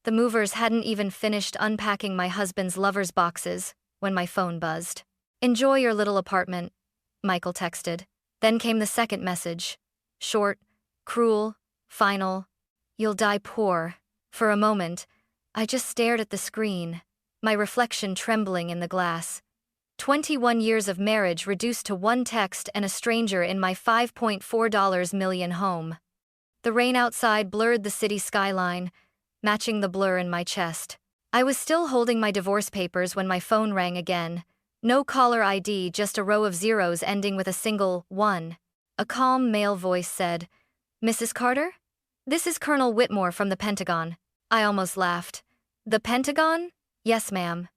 The movers hadn't even finished unpacking my husband's lover's boxes when my phone buzzed. "Enjoy your little apartment," Michael texted. Then came the second message. Short, cruel, final. "You'll die poor." For a moment, I just stared at the screen, my reflection trembling in the glass. 21 years of marriage reduced to one text and a stranger in my $5.4 million home. The rain outside blurred the city skyline, matching the blur in my chest. I was still holding my divorce papers when my phone rang again. No caller ID, just a row of zeros ending with a single 1. A calm male voice said, "Mrs. Carter? This is Colonel Whitmore from the Pentagon." I almost laughed. "The Pentagon?" "Yes, ma'am.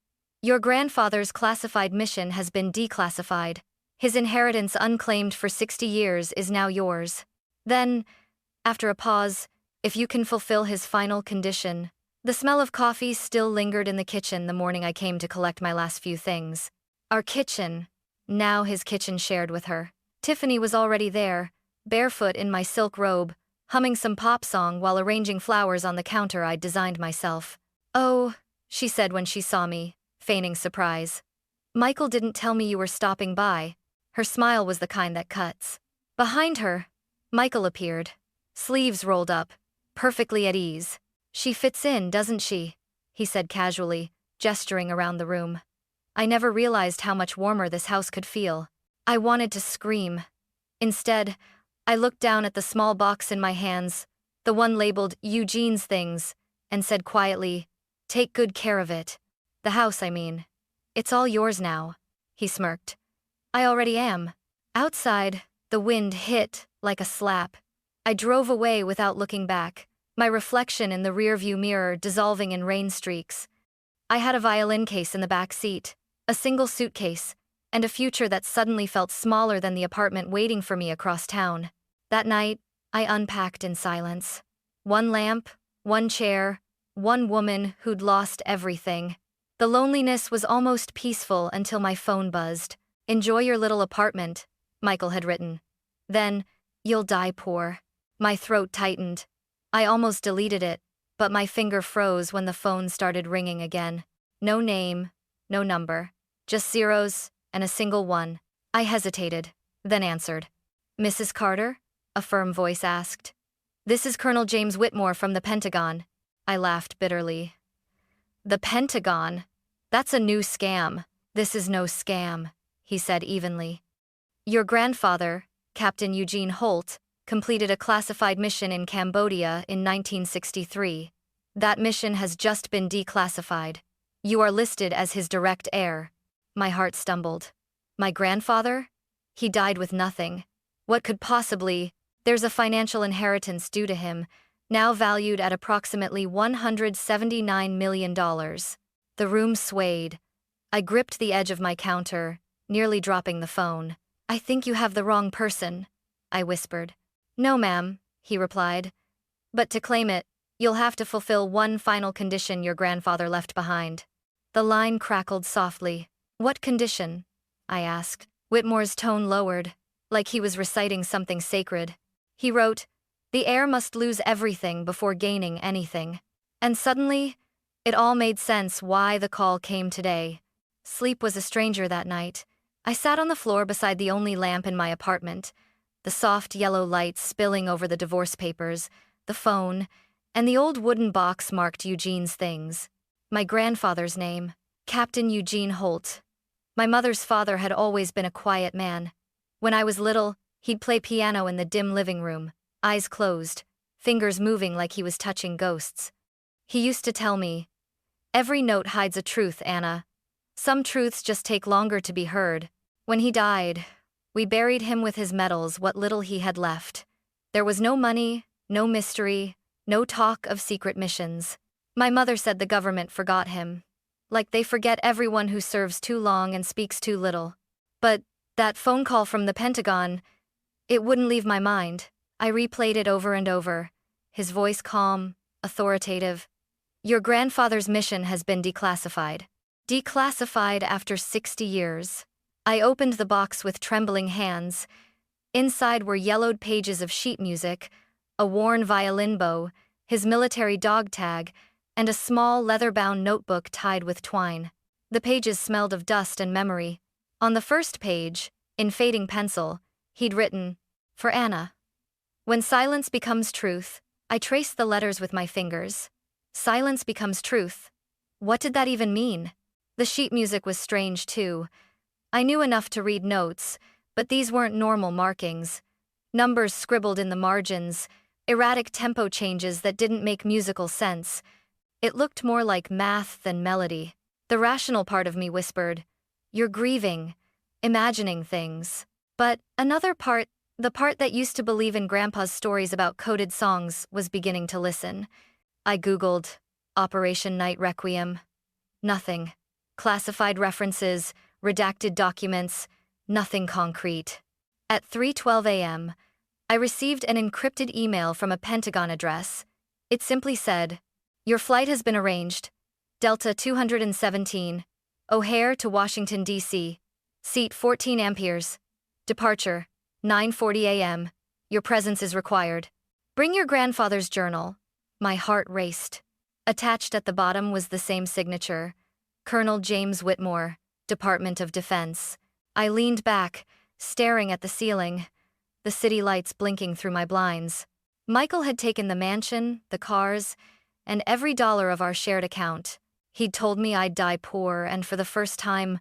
Your grandfather's classified mission has been declassified. His inheritance unclaimed for 60 years is now yours. Then, after a pause, if you can fulfill his final condition." The smell of coffee still lingered in the kitchen the morning I came to collect my last few things. Our kitchen, now his kitchen shared with her. Tiffany was already there, barefoot in my silk robe, humming some pop song while arranging flowers on the counter I'd designed myself. "Oh," she said when she saw me, feigning surprise. "Michael didn't tell me you were stopping by." Her smile was the kind that cuts. Behind her, Michael appeared, sleeves rolled up, perfectly at ease. "She fits in, doesn't she?" he said casually, gesturing around the room. I never realized how much warmer this house could feel. I wanted to scream. Instead, I looked down at the small box in my hands, the one labeled Eugene's things, and said quietly, "Take good care of it. The house, I mean. It's all yours now." He smirked. "I already am." Outside, the wind hit like a slap. I drove away without looking back, my reflection in the rearview mirror dissolving in rain streaks. I had a violin case in the back seat, a single suitcase, and a future that suddenly felt smaller than the apartment waiting for me across town. That night, I unpacked in silence. One lamp, one chair, one woman who'd lost everything. The loneliness was almost peaceful until my phone buzzed. "Enjoy your little apartment," Michael had written. Then, "You'll die poor." My throat tightened. I almost deleted it, but my finger froze when the phone started ringing again. No name, no number, just zeros and a single one. I hesitated, then answered. "Mrs. Carter?" a firm voice asked. "This is Colonel James Whitmore from the Pentagon." I laughed bitterly. "The Pentagon? That's a new scam." "This is no scam," he said evenly. "Your grandfather, Captain Eugene Holt, completed a classified mission in Cambodia in 1963. That mission has just been declassified. You are listed as his direct heir." My heart stumbled. My grandfather? He died with nothing. What could possibly? There's a financial inheritance due to him, now valued at approximately $179 million. The room swayed. I gripped the edge of my counter, nearly dropping the phone. "I think you have the wrong person," I whispered. "No, ma'am," he replied. "But to claim it, you'll have to fulfill one final condition your grandfather left behind." The line crackled softly. "What condition?" I asked. Whitmore's tone lowered, like he was reciting something sacred. He wrote, "The heir must lose everything before gaining anything." And suddenly, it all made sense why the call came today. Sleep was a stranger that night. I sat on the floor beside the only lamp in my apartment, the soft yellow light spilling over the divorce papers, the phone, and the old wooden box marked Eugene's things. My grandfather's name, Captain Eugene Holt. My mother's father had always been a quiet man. When I was little, he'd play piano in the dim living room, eyes closed, fingers moving like he was touching ghosts. He used to tell me, "Every note hides a truth, Anna. Some truths just take longer to be heard." When he died, we buried him with his medals, what little he had left. There was no money, no mystery, no talk of secret missions. My mother said the government forgot him, like they forget everyone who serves too long and speaks too little. But that phone call from the Pentagon, it wouldn't leave my mind. I replayed it over and over, his voice calm, authoritative. "Your grandfather's mission has been declassified." Declassified after 60 years. I opened the box with trembling hands. Inside were yellowed pages of sheet music, a worn violin bow, his military dog tag, and a small leather-bound notebook tied with twine. The pages smelled of dust and memory. On the first page, in fading pencil, he'd written, "For Anna." When silence becomes truth, I traced the letters with my fingers. Silence becomes truth. What did that even mean? The sheet music was strange too. I knew enough to read notes, but these weren't normal markings. Numbers scribbled in the margins, erratic tempo changes that didn't make musical sense. It looked more like math than melody. The rational part of me whispered, "You're grieving, imagining things." But another part, the part that used to believe in Grandpa's stories about coded songs, was beginning to listen. I Googled Operation Night Requiem. Nothing. Classified references, redacted documents, nothing concrete. At 3:12 a.m., I received an encrypted email from a Pentagon address. It simply said, "Your flight has been arranged. Delta 217, O'Hare to Washington, D.C. Seat 14 amperes. Departure, 9:40 a.m. Your presence is required. Bring your grandfather's journal." My heart raced. Attached at the bottom was the same signature, Colonel James Whitmore, Department of Defense. I leaned back, staring at the ceiling, the city lights blinking through my blinds. Michael had taken the mansion, the cars, and every dollar of our shared account. He'd told me I'd die poor, and for the first time,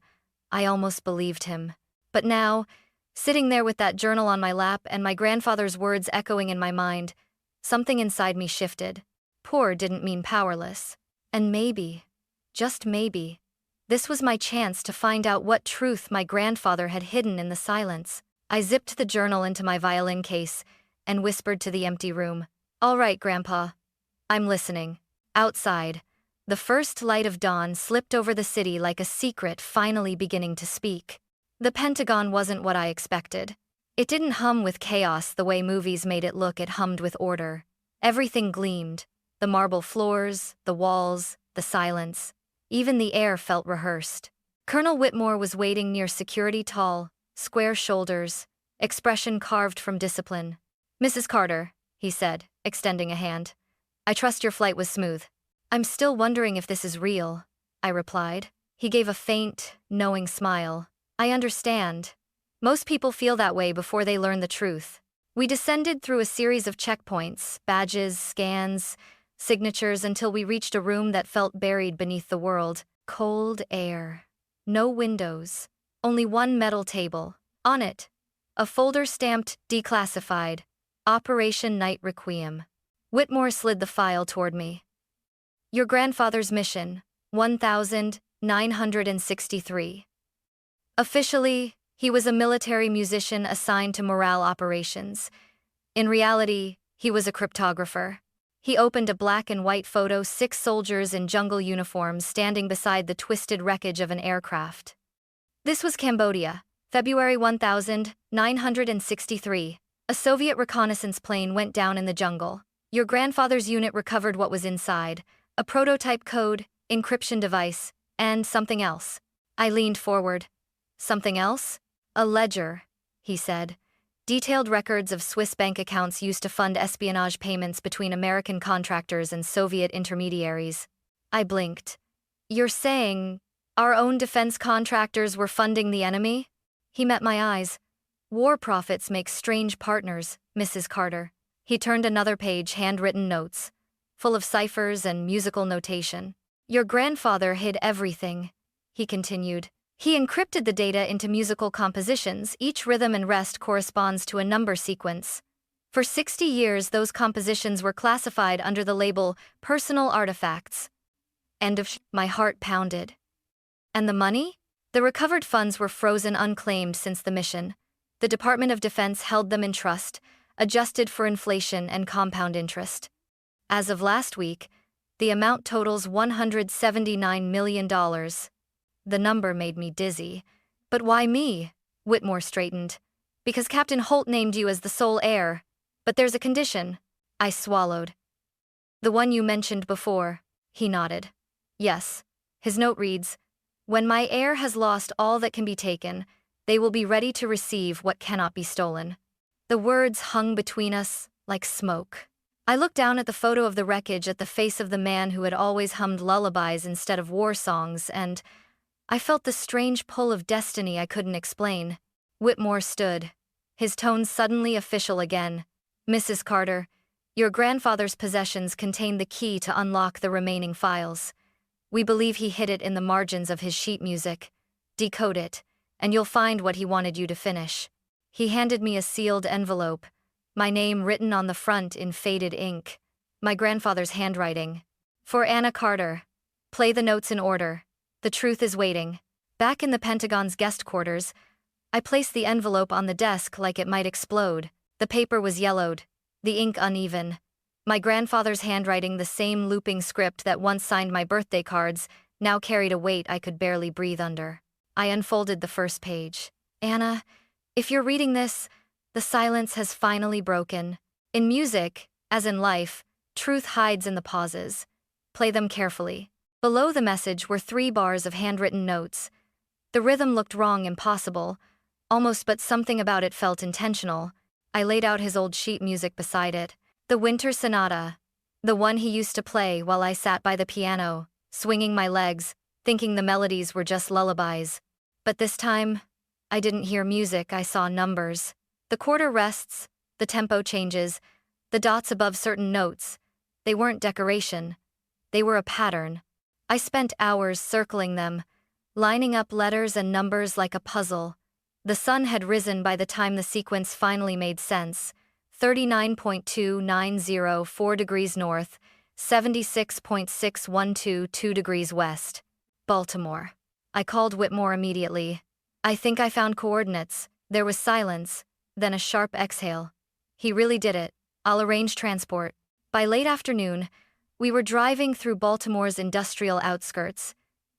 I almost believed him. But now, sitting there with that journal on my lap and my grandfather's words echoing in my mind, something inside me shifted. Poor didn't mean powerless. And maybe, just maybe, this was my chance to find out what truth my grandfather had hidden in the silence. I zipped the journal into my violin case and whispered to the empty room, "All right, Grandpa. I'm listening." Outside, the first light of dawn slipped over the city like a secret finally beginning to speak. The Pentagon wasn't what I expected. It didn't hum with chaos the way movies made it look. It hummed with order. Everything gleamed. The marble floors, the walls, the silence. Even the air felt rehearsed. Colonel Whitmore was waiting near security, tall, square shoulders, expression carved from discipline. "Mrs. Carter," he said, extending a hand. "I trust your flight was smooth." "I'm still wondering if this is real," I replied. He gave a faint, knowing smile. "I understand. Most people feel that way before they learn the truth." We descended through a series of checkpoints, badges, scans, signatures, until we reached a room that felt buried beneath the world. Cold air. No windows. Only one metal table. On it, a folder stamped "Declassified. Operation Night Requiem." Whitmore slid the file toward me. "Your grandfather's mission, 1963. Officially, he was a military musician assigned to morale operations. In reality, he was a cryptographer." He opened a black and white photo, 6 soldiers in jungle uniforms standing beside the twisted wreckage of an aircraft. "This was Cambodia, February 1963. A Soviet reconnaissance plane went down in the jungle. Your grandfather's unit recovered what was inside, a prototype code, encryption device, and something else." I leaned forward. "Something else?" "A ledger," he said. "Detailed records of Swiss bank accounts used to fund espionage payments between American contractors and Soviet intermediaries." I blinked. "You're saying our own defense contractors were funding the enemy?" He met my eyes. "War profits make strange partners, Mrs. Carter." He turned another page, handwritten notes, full of ciphers and musical notation. "Your grandfather hid everything," he continued. "He encrypted the data into musical compositions. Each rhythm and rest corresponds to a number sequence. For 60 years, those compositions were classified under the label personal artifacts." My heart pounded. "And the money?" "The recovered funds were frozen unclaimed since the mission. The Department of Defense held them in trust, adjusted for inflation and compound interest. As of last week, the amount totals $179 million. The number made me dizzy. "But why me?" Whitmore straightened. "Because Captain Holt named you as the sole heir. But there's a condition." I swallowed. "The one you mentioned before." He nodded. "Yes." His note reads, "When my heir has lost all that can be taken, they will be ready to receive what cannot be stolen." The words hung between us like smoke. I looked down at the photo of the wreckage at the face of the man who had always hummed lullabies instead of war songs, and I felt the strange pull of destiny I couldn't explain. Whitmore stood, his tone suddenly official again. "Mrs. Carter, your grandfather's possessions contain the key to unlock the remaining files. We believe he hid it in the margins of his sheet music. Decode it, and you'll find what he wanted you to finish." He handed me a sealed envelope, my name written on the front in faded ink, my grandfather's handwriting. "For Anna Carter. Play the notes in order. The truth is waiting." Back in the Pentagon's guest quarters, I placed the envelope on the desk like it might explode. The paper was yellowed, the ink uneven. My grandfather's handwriting, the same looping script that once signed my birthday cards, now carried a weight I could barely breathe under. I unfolded the first page. "Anna, if you're reading this, the silence has finally broken. In music, as in life, truth hides in the pauses. Play them carefully." Below the message were 3 bars of handwritten notes. The rhythm looked wrong, impossible, almost, but something about it felt intentional. I laid out his old sheet music beside it. The Winter Sonata, the one he used to play while I sat by the piano, swinging my legs, thinking the melodies were just lullabies. But this time, I didn't hear music, I saw numbers. The quarter rests, the tempo changes, the dots above certain notes. They weren't decoration. They were a pattern. I spent hours circling them, lining up letters and numbers like a puzzle. The sun had risen by the time the sequence finally made sense. 39.2904 degrees north, 76.6122 degrees west. Baltimore. I called Whitmore immediately. "I think I found coordinates." There was silence, then a sharp exhale. "He really did it. I'll arrange transport." By late afternoon, we were driving through Baltimore's industrial outskirts.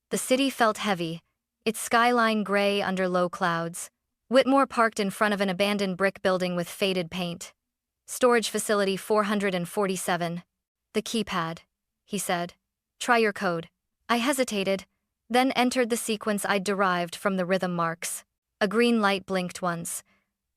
The city felt heavy, its skyline gray under low clouds. Whitmore parked in front of an abandoned brick building with faded paint. "Storage facility 447. "The keypad," he said. "Try your code." I hesitated, then entered the sequence I'd derived from the rhythm marks. A green light blinked once.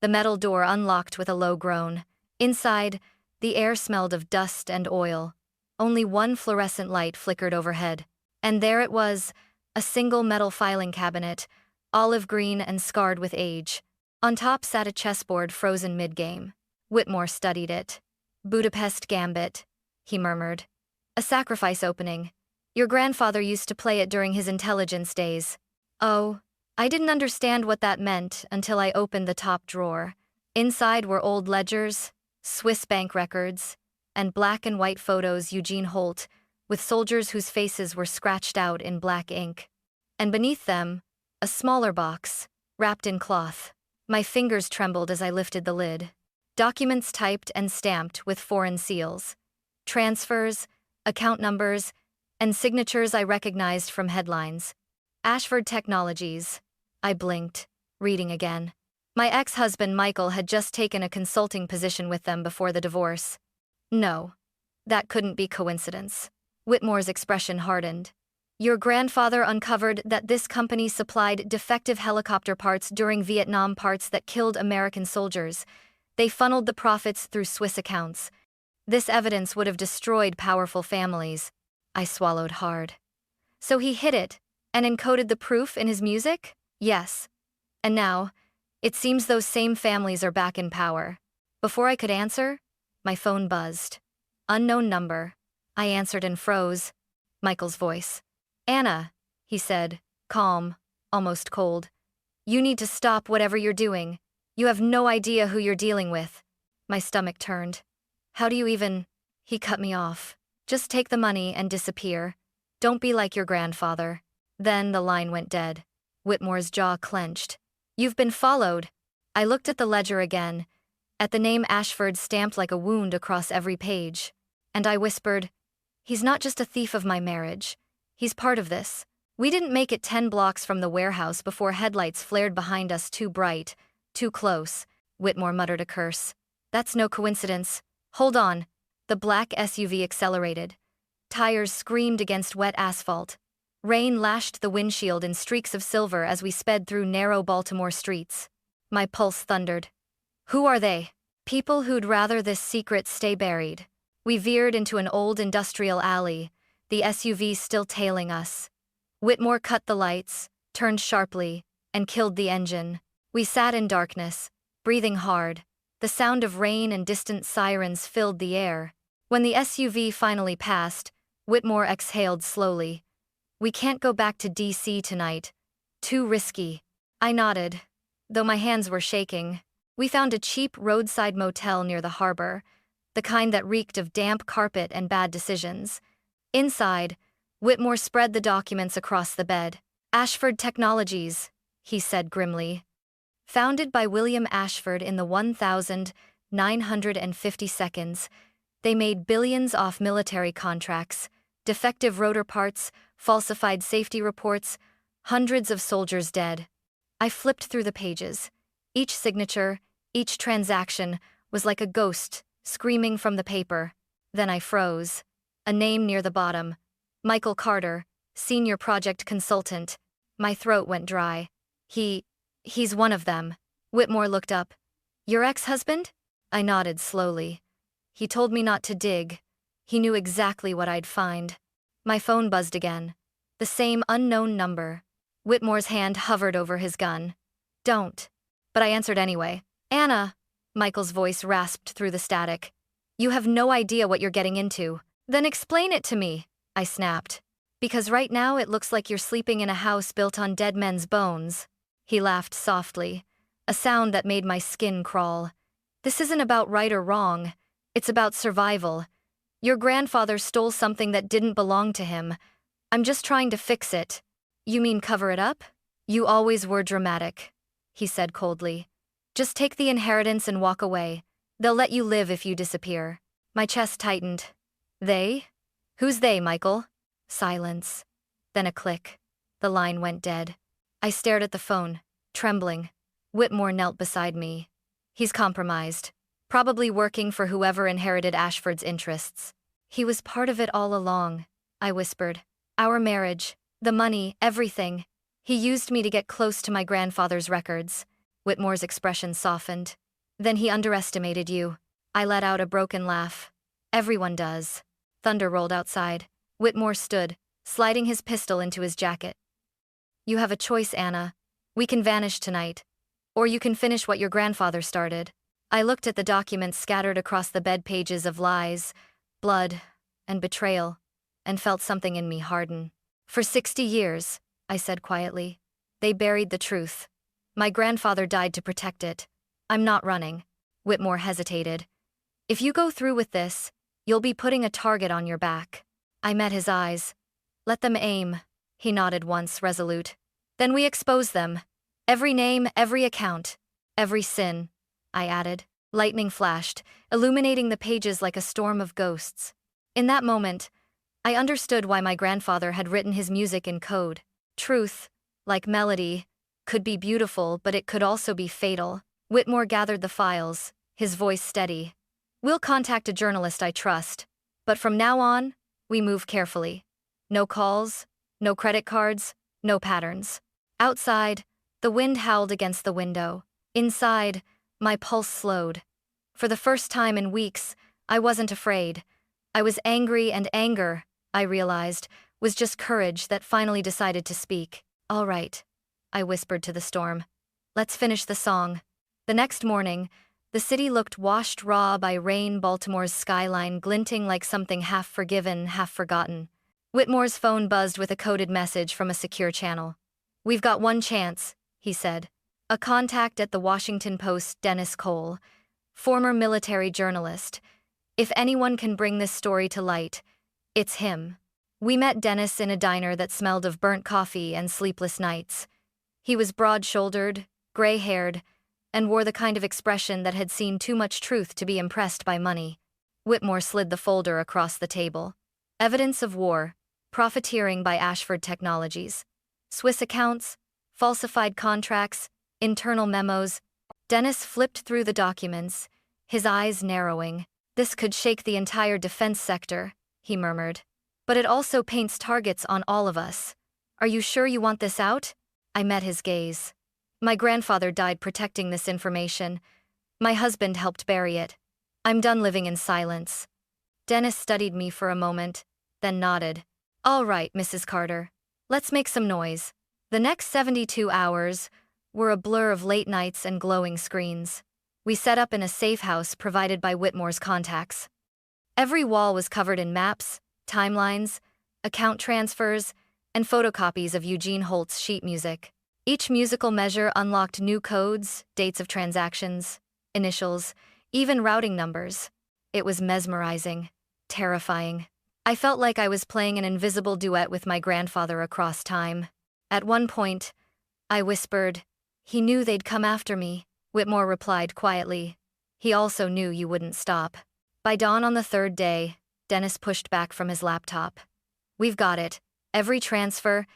The metal door unlocked with a low groan. Inside, the air smelled of dust and oil. Only one fluorescent light flickered overhead. And there it was, a single metal filing cabinet, olive green and scarred with age. On top sat a chessboard frozen mid-game. Whitmore studied it. "Budapest Gambit," he murmured. "A sacrifice opening. Your grandfather used to play it during his intelligence days." Oh, I didn't understand what that meant until I opened the top drawer. Inside were old ledgers, Swiss bank records, and black and white photos Eugene Holt, with soldiers whose faces were scratched out in black ink. And beneath them, a smaller box, wrapped in cloth. My fingers trembled as I lifted the lid. Documents typed and stamped with foreign seals. Transfers, account numbers, and signatures I recognized from headlines. Ashford Technologies. I blinked, reading again. My ex-husband Michael had just taken a consulting position with them before the divorce. No, that couldn't be coincidence. Whitmore's expression hardened. "Your grandfather uncovered that this company supplied defective helicopter parts during Vietnam, parts that killed American soldiers. They funneled the profits through Swiss accounts. This evidence would have destroyed powerful families." I swallowed hard. "So he hid it and encoded the proof in his music?" "Yes. And now, it seems those same families are back in power." Before I could answer, my phone buzzed. Unknown number. I answered and froze. Michael's voice. "Anna," he said, calm, almost cold. "You need to stop whatever you're doing. You have no idea who you're dealing with." My stomach turned. "How do you even—" He cut me off. "Just take the money and disappear. Don't be like your grandfather." Then the line went dead. Whitmore's jaw clenched. "You've been followed." I looked at the ledger again, at the name Ashford stamped like a wound across every page. And I whispered, "He's not just a thief of my marriage. He's part of this." We didn't make it 10 blocks from the warehouse before headlights flared behind us, too bright, too close. Whitmore muttered a curse. "That's no coincidence. Hold on." The black SUV accelerated. Tires screamed against wet asphalt. Rain lashed the windshield in streaks of silver as we sped through narrow Baltimore streets. My pulse thundered. Who are they? People who'd rather this secret stay buried. We veered into an old industrial alley, the SUV still tailing us. Whitmore cut the lights, turned sharply, and killed the engine. We sat in darkness, breathing hard. The sound of rain and distant sirens filled the air. When the SUV finally passed, Whitmore exhaled slowly. "We can't go back to DC tonight. Too risky." I nodded, though my hands were shaking. We found a cheap roadside motel near the harbor, the kind that reeked of damp carpet and bad decisions. Inside, Whitmore spread the documents across the bed. "Ashford Technologies," he said grimly. "Founded by William Ashford in the 1950s, they made billions off military contracts, defective rotor parts, falsified safety reports, hundreds of soldiers dead." I flipped through the pages. Each signature, each transaction was like a ghost screaming from the paper. Then I froze. A name near the bottom. Michael Carter, Senior Project Consultant. My throat went dry. He's one of them." Whitmore looked up. "Your ex-husband?" I nodded slowly. "He told me not to dig. He knew exactly what I'd find." My phone buzzed again. The same unknown number. Whitmore's hand hovered over his gun. "Don't." But I answered anyway. "Anna," Michael's voice rasped through the static. "You have no idea what you're getting into." "Then explain it to me," I snapped. "Because right now it looks like you're sleeping in a house built on dead men's bones." He laughed softly, a sound that made my skin crawl. "This isn't about right or wrong. It's about survival. Your grandfather stole something that didn't belong to him. I'm just trying to fix it." "You mean cover it up?" "You always were dramatic," he said coldly. "Just take the inheritance and walk away. They'll let you live if you disappear." My chest tightened. "They? Who's they, Michael?" Silence. Then a click. The line went dead. I stared at the phone, trembling. Whitmore knelt beside me. "He's compromised. Probably working for whoever inherited Ashford's interests." "He was part of it all along," I whispered. "Our marriage, the money, everything. He used me to get close to my grandfather's records." Whitmore's expression softened. "Then he underestimated you." I let out a broken laugh. "Everyone does." Thunder rolled outside. Whitmore stood, sliding his pistol into his jacket. "You have a choice, Anna. We can vanish tonight. Or you can finish what your grandfather started." I looked at the documents scattered across the bed pages of lies, blood, and betrayal, and felt something in me harden. "For 60 years, I said quietly, they buried the truth. My grandfather died to protect it. I'm not running." Whitmore hesitated. "If you go through with this, you'll be putting a target on your back." I met his eyes. "Let them aim." He nodded once, resolute. "Then we expose them. Every name, every account, every sin," I added. Lightning flashed, illuminating the pages like a storm of ghosts. In that moment, I understood why my grandfather had written his music in code. Truth, like melody, could be beautiful, but it could also be fatal. Whitmore gathered the files, his voice steady. "We'll contact a journalist I trust, but from now on, we move carefully. No calls, no credit cards, no patterns." Outside, the wind howled against the window. Inside, my pulse slowed. For the first time in weeks, I wasn't afraid. I was angry, and anger, I realized, was just courage that finally decided to speak. "All right," I whispered to the storm. "Let's finish the song." The next morning, the city looked washed raw by rain, Baltimore's skyline glinting like something half forgiven, half forgotten. Whitmore's phone buzzed with a coded message from a secure channel. "We've got one chance," he said. "A contact at the Washington Post, Dennis Cole, former military journalist. If anyone can bring this story to light, it's him." We met Dennis in a diner that smelled of burnt coffee and sleepless nights. He was broad-shouldered, gray-haired, and wore the kind of expression that had seen too much truth to be impressed by money. Whitmore slid the folder across the table. Evidence of war, profiteering by Ashford Technologies. Swiss accounts, falsified contracts, internal memos. Dennis flipped through the documents, his eyes narrowing. "This could shake the entire defense sector," he murmured. "But it also paints targets on all of us. Are you sure you want this out?" I met his gaze. "My grandfather died protecting this information. My husband helped bury it. I'm done living in silence." Dennis studied me for a moment, then nodded. All right, Mrs. Carter. Let's make some noise. The next 72 hours were a blur of late nights and glowing screens. We set up in a safe house provided by Whitmore's contacts. Every wall was covered in maps, timelines, account transfers, and photocopies of Eugene Holt's sheet music. Each musical measure unlocked new codes, dates of transactions, initials, even routing numbers. It was mesmerizing, terrifying. I felt like I was playing an invisible duet with my grandfather across time. At one point, I whispered, "He knew they'd come after me." Whitmore replied quietly, "He also knew you wouldn't stop." By dawn on the third day, Dennis pushed back from his laptop. "We've got it. Every transfer,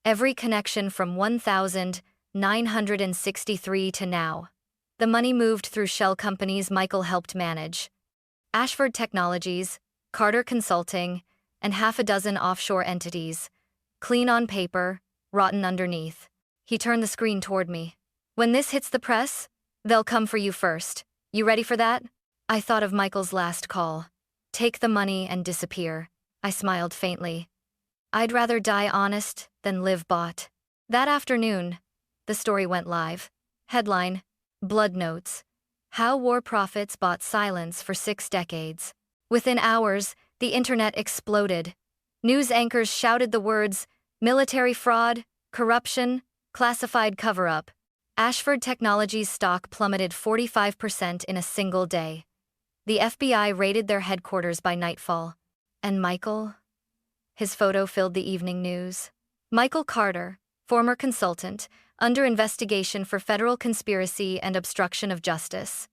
every connection from 1963 to now." The money moved through shell companies Michael helped manage. Ashford Technologies, Carter Consulting, and half a dozen offshore entities. Clean on paper, rotten underneath. He turned the screen toward me. "When this hits the press, they'll come for you first. You ready for that?" I thought of Michael's last call. "Take the money and disappear." I smiled faintly. I'd rather die honest than live bought. That afternoon, the story went live. Headline: Blood Notes. How War Profits Bought Silence for 6 Decades. Within hours, the internet exploded. News anchors shouted the words, "Military fraud, corruption, classified cover-up." Ashford Technologies stock plummeted 45% in a single day. The FBI raided their headquarters by nightfall. And Michael? His photo filled the evening news. Michael Carter, former consultant, under investigation for federal conspiracy and obstruction of justice.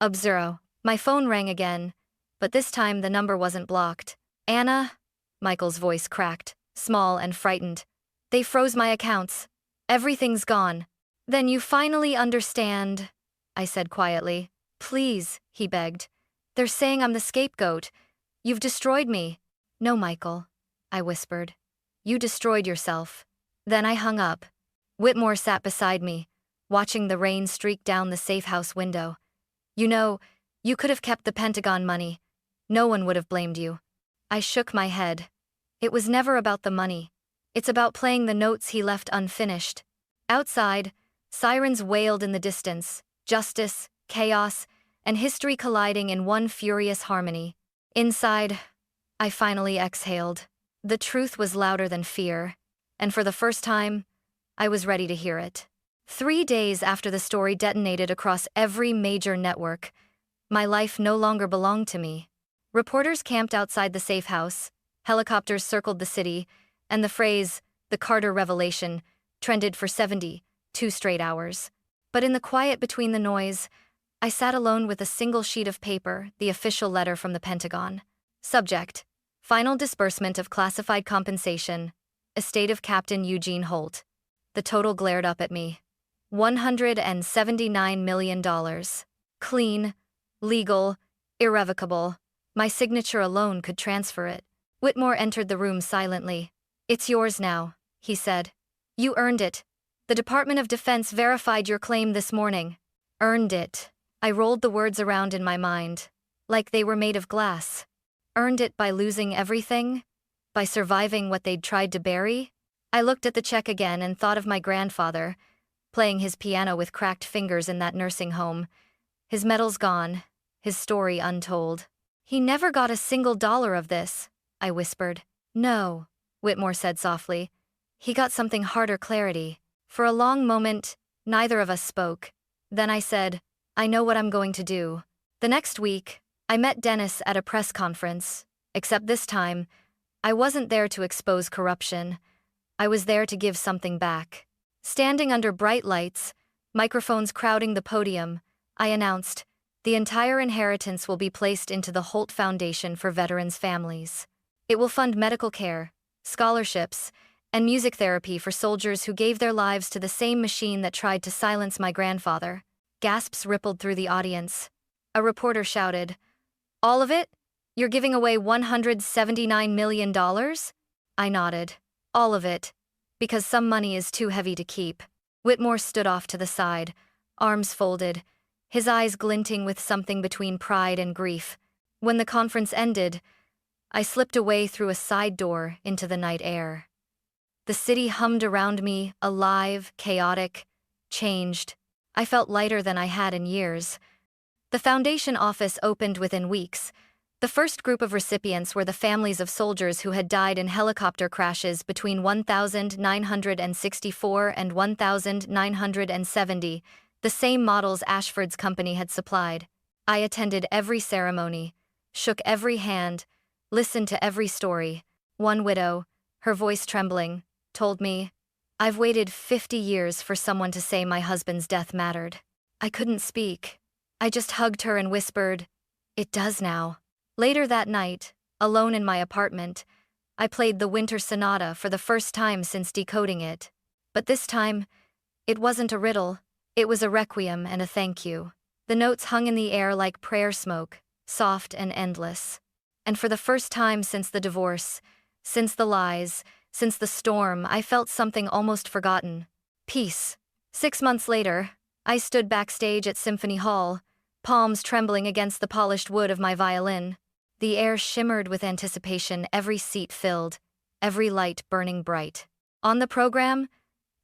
Obzero. My phone rang again, but this time the number wasn't blocked. "Anna?" Michael's voice cracked, small and frightened. "They froze my accounts. Everything's gone." "Then you finally understand," I said quietly. "Please," he begged. "They're saying I'm the scapegoat. You've destroyed me." "No, Michael," I whispered. "You destroyed yourself." Then I hung up. Whitmore sat beside me, watching the rain streak down the safe house window. "You know, you could have kept the Pentagon money. No one would have blamed you." I shook my head. "It was never about the money. It's about playing the notes he left unfinished." Outside, sirens wailed in the distance, justice, chaos, and history colliding in one furious harmony. Inside, I finally exhaled. The truth was louder than fear, and for the first time, I was ready to hear it. 3 days after the story detonated across every major network, my life no longer belonged to me. Reporters camped outside the safe house, helicopters circled the city, and the phrase, "the Carter revelation," trended for 72 straight hours. But in the quiet between the noise, I sat alone with a single sheet of paper, the official letter from the Pentagon. Subject: Final disbursement of classified compensation, estate of Captain Eugene Holt. The total glared up at me. $179 million. Clean, legal, irrevocable. My signature alone could transfer it. Whitmore entered the room silently. "It's yours now," he said. "You earned it. The Department of Defense verified your claim this morning." Earned it. I rolled the words around in my mind, like they were made of glass. Earned it by losing everything? By surviving what they'd tried to bury? I looked at the check again and thought of my grandfather, playing his piano with cracked fingers in that nursing home. His medals gone, his story untold. "He never got a single dollar of this," I whispered. "No," Whitmore said softly. "He got something harder, clarity." For a long moment, neither of us spoke. Then I said, "I know what I'm going to do." The next week, I met Dennis at a press conference, except this time, I wasn't there to expose corruption. I was there to give something back. Standing under bright lights, microphones crowding the podium, I announced, "The entire inheritance will be placed into the Holt Foundation for Veterans' Families. It will fund medical care, scholarships, and music therapy for soldiers who gave their lives to the same machine that tried to silence my grandfather." Gasps rippled through the audience. A reporter shouted, "All of it? You're giving away $179 million?" I nodded. "All of it. Because some money is too heavy to keep." Whitmore stood off to the side, arms folded, his eyes glinting with something between pride and grief. When the conference ended, I slipped away through a side door into the night air. The city hummed around me, alive, chaotic, changed. I felt lighter than I had in years. The foundation office opened within weeks. The first group of recipients were the families of soldiers who had died in helicopter crashes between 1964 and 1970, the same models Ashford's company had supplied. I attended every ceremony, shook every hand, listened to every story. One widow, her voice trembling, told me, "I've waited 50 years for someone to say my husband's death mattered." I couldn't speak. I just hugged her and whispered, "It does now." Later that night, alone in my apartment, I played the Winter Sonata for the first time since decoding it. But this time, it wasn't a riddle, it was a requiem and a thank you. The notes hung in the air like prayer smoke, soft and endless. And for the first time since the divorce, since the lies, since the storm, I felt something almost forgotten. Peace. 6 months later, I stood backstage at Symphony Hall, palms trembling against the polished wood of my violin. The air shimmered with anticipation, every seat filled, every light burning bright. On the program,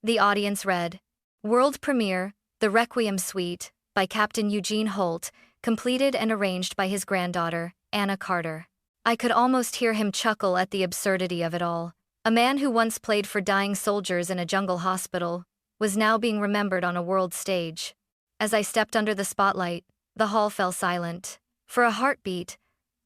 the audience read, "World Premiere, The Requiem Suite, by Captain Eugene Holt, completed and arranged by his granddaughter, Anna Carter." I could almost hear him chuckle at the absurdity of it all. A man who once played for dying soldiers in a jungle hospital was now being remembered on a world stage. As I stepped under the spotlight, the hall fell silent. For a heartbeat,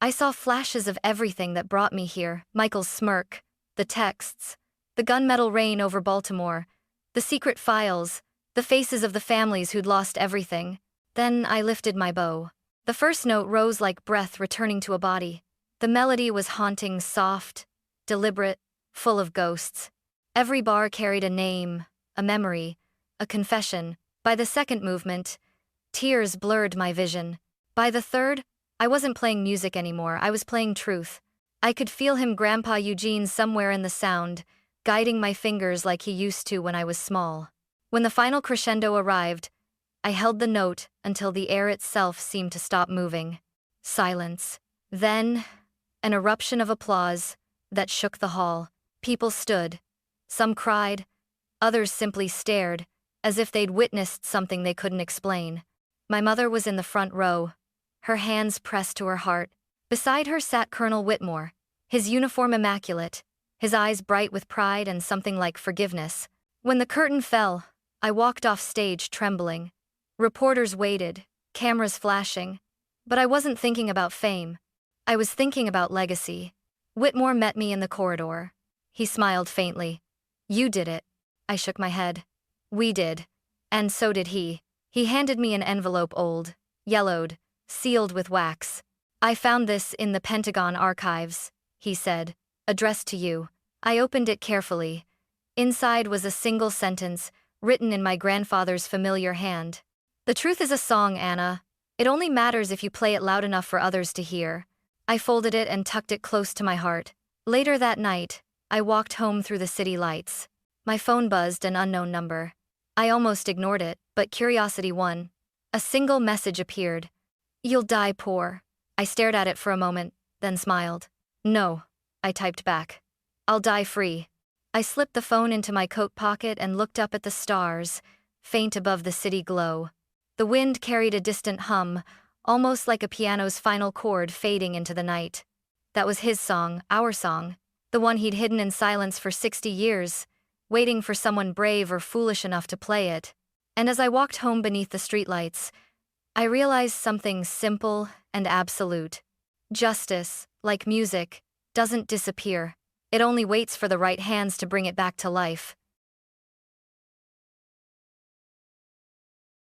I saw flashes of everything that brought me here: Michael's smirk, the texts, the gunmetal rain over Baltimore, the secret files, the faces of the families who'd lost everything. Then I lifted my bow. The first note rose like breath returning to a body. The melody was haunting, soft, deliberate, full of ghosts. Every bar carried a name, a memory, a confession. By the second movement, tears blurred my vision. By the third, I wasn't playing music anymore, I was playing truth. I could feel him, Grandpa Eugene, somewhere in the sound, guiding my fingers like he used to when I was small. When the final crescendo arrived, I held the note until the air itself seemed to stop moving. Silence. Then, an eruption of applause that shook the hall. People stood. Some cried, others simply stared, as if they'd witnessed something they couldn't explain. My mother was in the front row, her hands pressed to her heart. Beside her sat Colonel Whitmore, his uniform immaculate, his eyes bright with pride and something like forgiveness. When the curtain fell, I walked off stage trembling. Reporters waited, cameras flashing. But I wasn't thinking about fame. I was thinking about legacy. Whitmore met me in the corridor. He smiled faintly. "You did it." I shook my head. "We did. And so did he." He handed me an envelope, old, yellowed, sealed with wax. "I found this in the Pentagon archives," he said, "addressed to you." I opened it carefully. Inside was a single sentence, written in my grandfather's familiar hand. "The truth is a song, Anna. It only matters if you play it loud enough for others to hear." I folded it and tucked it close to my heart. Later that night, I walked home through the city lights. My phone buzzed, an unknown number. I almost ignored it, but curiosity won. A single message appeared. "You'll die poor." I stared at it for a moment, then smiled. "No," I typed back. "I'll die free." I slipped the phone into my coat pocket and looked up at the stars, faint above the city glow. The wind carried a distant hum, almost like a piano's final chord fading into the night. That was his song, our song, the one he'd hidden in silence for 60 years, waiting for someone brave or foolish enough to play it. And as I walked home beneath the streetlights, I realized something simple and absolute. Justice, like music, doesn't disappear. It only waits for the right hands to bring it back to life.